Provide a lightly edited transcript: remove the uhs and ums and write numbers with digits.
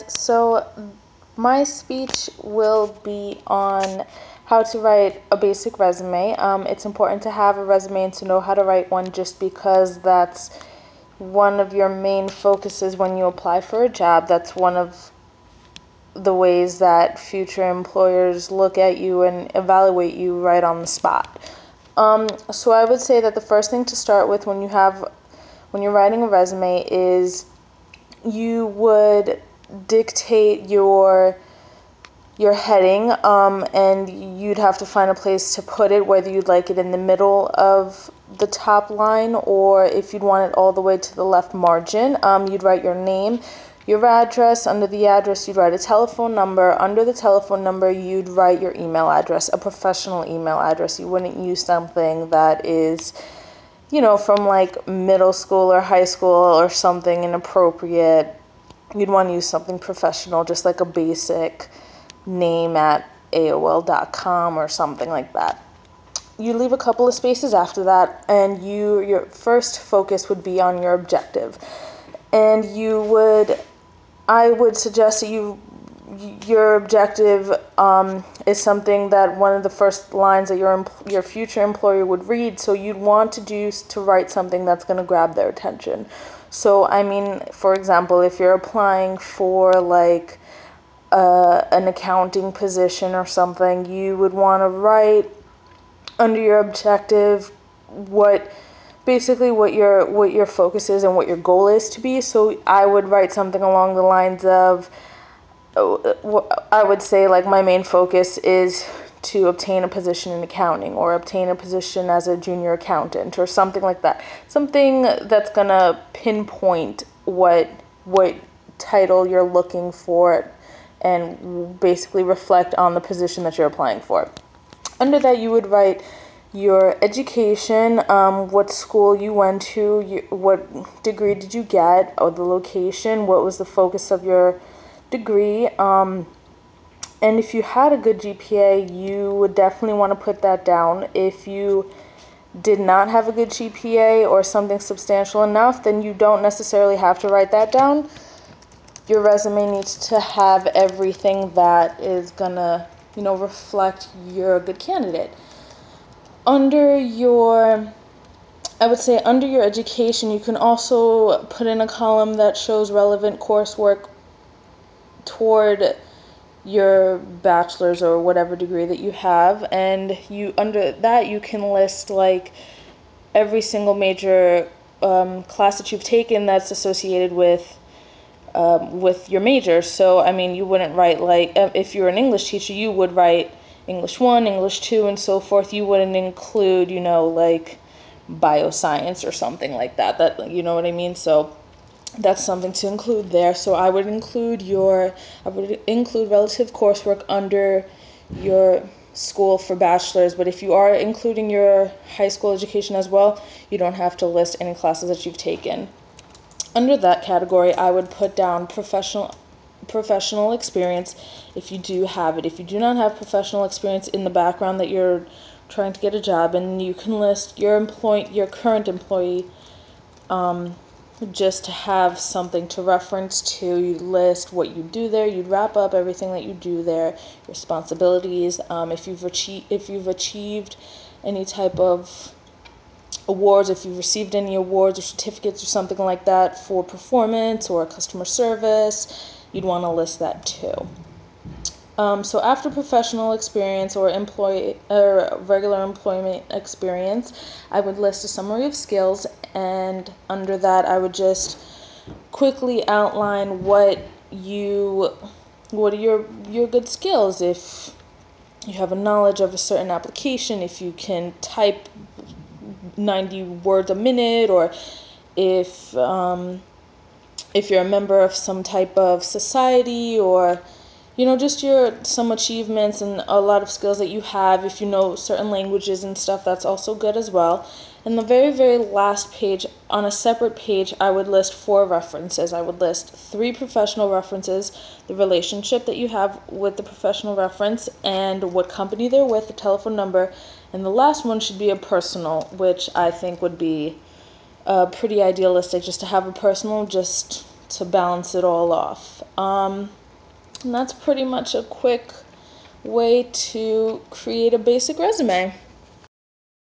So my speech will be on how to write a basic resume. It's important to have a resume and to know how to write one just because that's one of your main focuses when you apply for a job. That's one of the ways that future employers look at you and evaluate you right on the spot. So I would say that the first thing to start with when you're writing a resume is you would dictate your heading, and you'd have to find a place to put it, whether you'd like it in the middle of the top line or if you'd want it all the way to the left margin. You'd write your name, your address. Under the address, you'd write a telephone number. Under the telephone number, you'd write your email address, a professional email address. You wouldn't use something that is, from like middle school or high school or something inappropriate. You'd want to use something professional, just like a basic name at AOL.com or something like that. You leave a couple of spaces after that, and your first focus would be on your objective. And I would suggest that your objective is something that one of the first lines that your future employer would read. So you'd want to write something that's going to grab their attention. So for example, if you're applying for like an accounting position or something, you would want to write under your objective what your focus is and what your goal is to be. So I would write something along the lines of, I would say like my main focus is to obtain a position in accounting or obtain a position as a junior accountant or something like that. Something that's gonna pinpoint what title you're looking for and basically reflect on the position that you're applying for. Under that, you would write your education, what school you went to, what degree did you get, or the location, what was the focus of your degree. And if you had a good GPA, you would definitely want to put that down. If you did not have a good GPA or something substantial enough, then you don't necessarily have to write that down. Your resume needs to have everything that is gonna, reflect you're a good candidate. Under your education, you can also put in a column that shows relevant coursework toward your bachelor's or whatever degree that you have, and under that you can list like every single major class that you've taken that's associated with your major. So you wouldn't write like, if you're an English teacher, you would write English 1, English 2, and so forth. You wouldn't include like bioscience or something like that. You know what I mean? So that's something to include there. So I would include relative coursework under your school for bachelor's, but if you are including your high school education as well, you don't have to list any classes that you've taken. Under that category, I would put down professional experience if you do have it. If you do not have professional experience in the background that you're trying to get a job, and you can list your current employee, just to have something to reference to. You list what you do there. You'd wrap up everything that you do there, responsibilities. If you've achieved any type of awards, if you've received any awards or certificates or something like that for performance or customer service, you'd want to list that too. So after professional experience or regular employment experience, I would list a summary of skills, and under that I would just quickly outline what are your good skills. If you have a knowledge of a certain application, if you can type 90 words a minute, or if you're a member of some type of society, or just some achievements and a lot of skills that you have. If you know certain languages and stuff, that's also good as well. And the very, very last page, on a separate page, I would list 4 references. I would list 3 professional references, the relationship that you have with the professional reference, and what company they're with, the telephone number, and the last one should be a personal, which I think would be pretty idealistic, just to have a personal, just to balance it all off. And that's pretty much a quick way to create a basic resume.